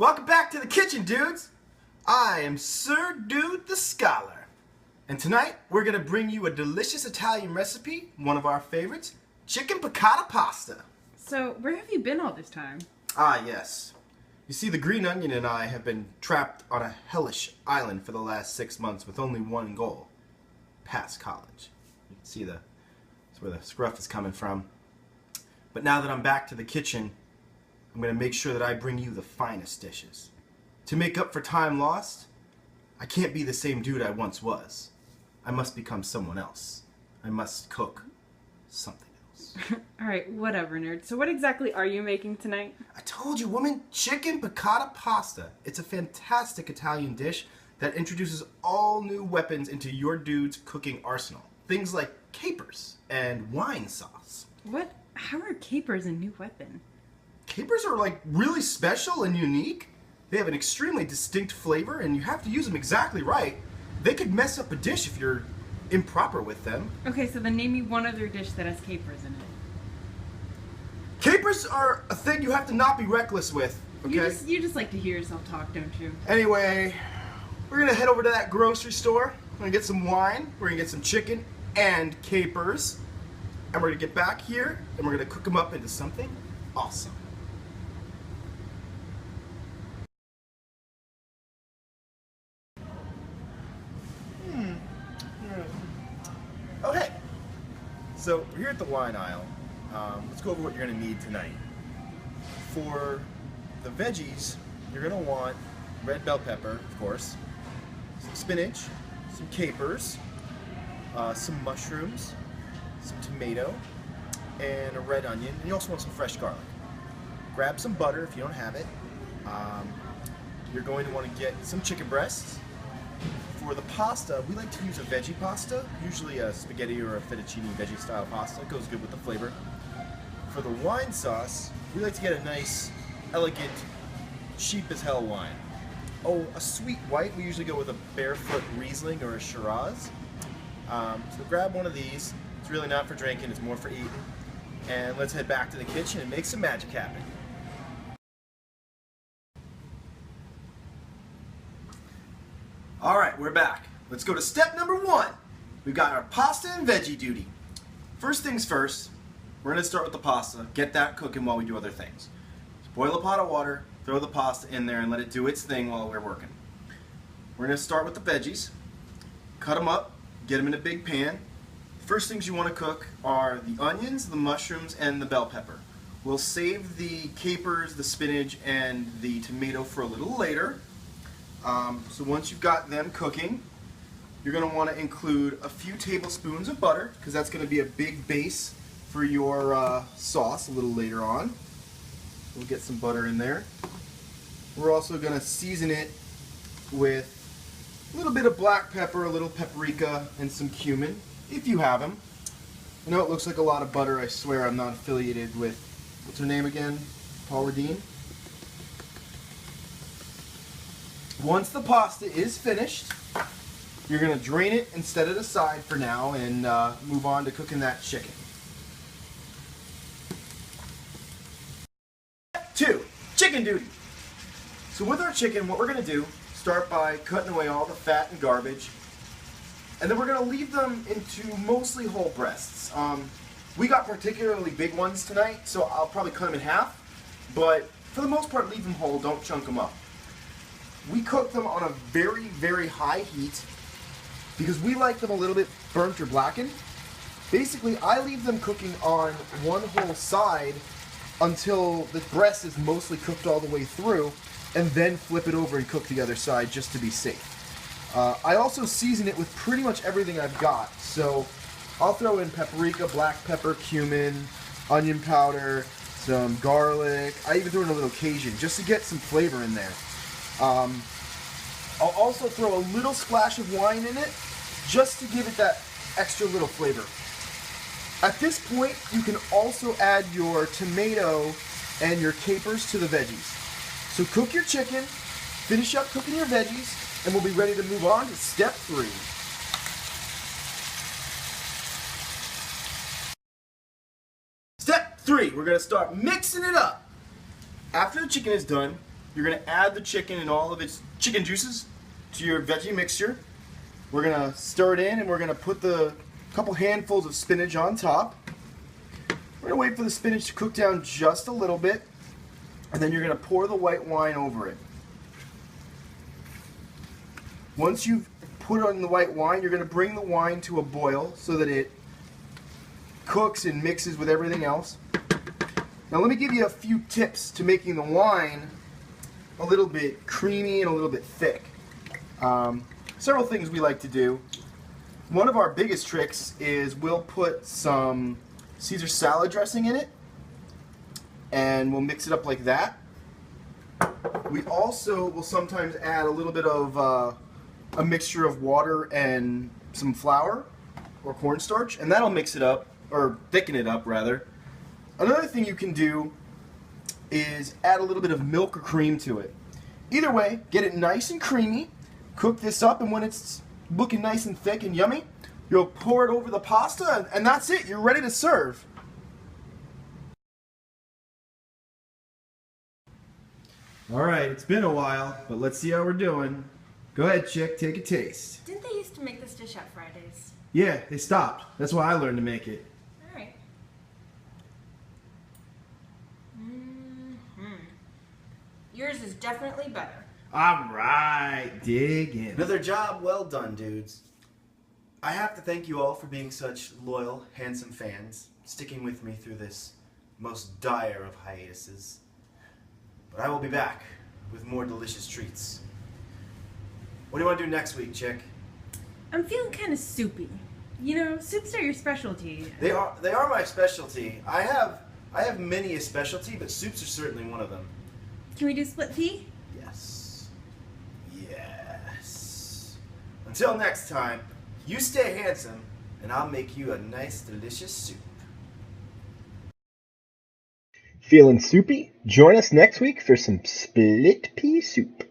Welcome back to the kitchen, dudes! I am Sir Dude the Scholar. And tonight, we're going to bring you a delicious Italian recipe, one of our favorites, chicken piccata pasta. So, where have you been all this time? Ah, yes. You see, the green onion and I have been trapped on a hellish island for the last 6 months with only one goal. Pass college. You can see that's where the scruff is coming from. But now that I'm back to the kitchen, I'm going to make sure that I bring you the finest dishes. To make up for time lost, I can't be the same dude I once was. I must become someone else. I must cook something else. Alright, whatever, nerd. So what exactly are you making tonight? I told you, woman, chicken piccata pasta. It's a fantastic Italian dish that introduces all new weapons into your dude's cooking arsenal. Things like capers and wine sauce. What? How are capers a new weapon? Capers are like really special and unique. They have an extremely distinct flavor and you have to use them exactly right. They could mess up a dish if you're improper with them. Okay, so then name me one other dish that has capers in it. Capers are a thing you have to not be reckless with, okay? You just like to hear yourself talk, don't you? Anyway, we're gonna head over to that grocery store. We're gonna get some wine, we're gonna get some chicken and capers. And we're gonna get back here and we're gonna cook them up into something awesome. Okay, so we're here at the wine aisle. Let's go over what you're going to need tonight. For the veggies, you're going to want red bell pepper, of course, some spinach, some capers, some mushrooms, some tomato, and a red onion, and you also want some fresh garlic. Grab some butter if you don't have it. You're going to want to get some chicken breasts. For the pasta, we like to use a veggie pasta, usually a spaghetti or a fettuccine veggie style pasta. It goes good with the flavor. For the wine sauce, we like to get a nice, elegant, cheap as hell wine. Oh, a sweet white, we usually go with a Barefoot Riesling or a Shiraz. So grab one of these. It's really not for drinking, it's more for eating. And let's head back to the kitchen and make some magic happen. Alright, we're back. Let's go to step number 1. We've got our pasta and veggie duty. First things first, we're going to start with the pasta, get that cooking while we do other things. Just boil a pot of water, throw the pasta in there and let it do its thing while we're working. We're going to start with the veggies, cut them up, get them in a big pan. First things you want to cook are the onions, the mushrooms, and the bell pepper. We'll save the capers, the spinach, and the tomato for a little later. So once you've got them cooking, you're going to want to include a few tablespoons of butter, because that's going to be a big base for your sauce a little later on. We'll get some butter in there. We're also going to season it with a little bit of black pepper, a little paprika, and some cumin, if you have them. I know it looks like a lot of butter. I swear I'm not affiliated with, what's her name again? Paula Deen? Once the pasta is finished, you're going to drain it and set it aside for now and move on to cooking that chicken. Step 2, chicken duty. So with our chicken, what we're going to do, start by cutting away all the fat and garbage, and then we're going to leave them into mostly whole breasts. We got particularly big ones tonight, so I'll probably cut them in half, but for the most part, leave them whole, don't chunk them up. We cook them on a very, very high heat because we like them a little bit burnt or blackened. Basically, I leave them cooking on one whole side until the breast is mostly cooked all the way through, and then flip it over and cook the other side just to be safe. I also season it with pretty much everything I've got. So I'll throw in paprika, black pepper, cumin, onion powder, some garlic. I even throw in a little Cajun just to get some flavor in there. I'll also throw a little splash of wine in it just to give it that extra little flavor. At this point, you can also add your tomato and your capers to the veggies. So cook your chicken, finish up cooking your veggies, and we'll be ready to move on to step 3. Step 3, we're going to start mixing it up. After the chicken is done, you're going to add the chicken and all of its chicken juices to your veggie mixture. We're going to stir it in, and we're going to put the couple handfuls of spinach on top. We're going to wait for the spinach to cook down just a little bit, and then you're going to pour the white wine over it. Once you've put on the white wine, you're going to bring the wine to a boil so that it cooks and mixes with everything else. Now let me give you a few tips to making the wine a little bit creamy and a little bit thick. Several things we like to do. One of our biggest tricks is we'll put some Caesar salad dressing in it, and we'll mix it up like that. We also will sometimes add a little bit of a mixture of water and some flour or cornstarch, and that'll mix it up, or thicken it up rather. Another thing you can do is add a little bit of milk or cream to it. Either way, get it nice and creamy, cook this up, and when it's looking nice and thick and yummy, you'll pour it over the pasta, and that's it. You're ready to serve. All right, it's been a while, but let's see how we're doing. Go ahead, chick, take a taste. Didn't they used to make this dish at Fridays? Yeah, they stopped. That's why I learned to make it. Alright. Yours is definitely better. All right, dig in. Another job well done, dudes. I have to thank you all for being such loyal, handsome fans, sticking with me through this most dire of hiatuses. But I will be back with more delicious treats. What do you want to do next week, chick? I'm feeling kind of soupy. You know, soups are your specialty. They are my specialty. I have many a specialty, but soups are certainly one of them. Can we do split pea? Yes. Yes. Until next time, you stay handsome, and I'll make you a nice, delicious soup. Feeling soupy? Join us next week for some split pea soup.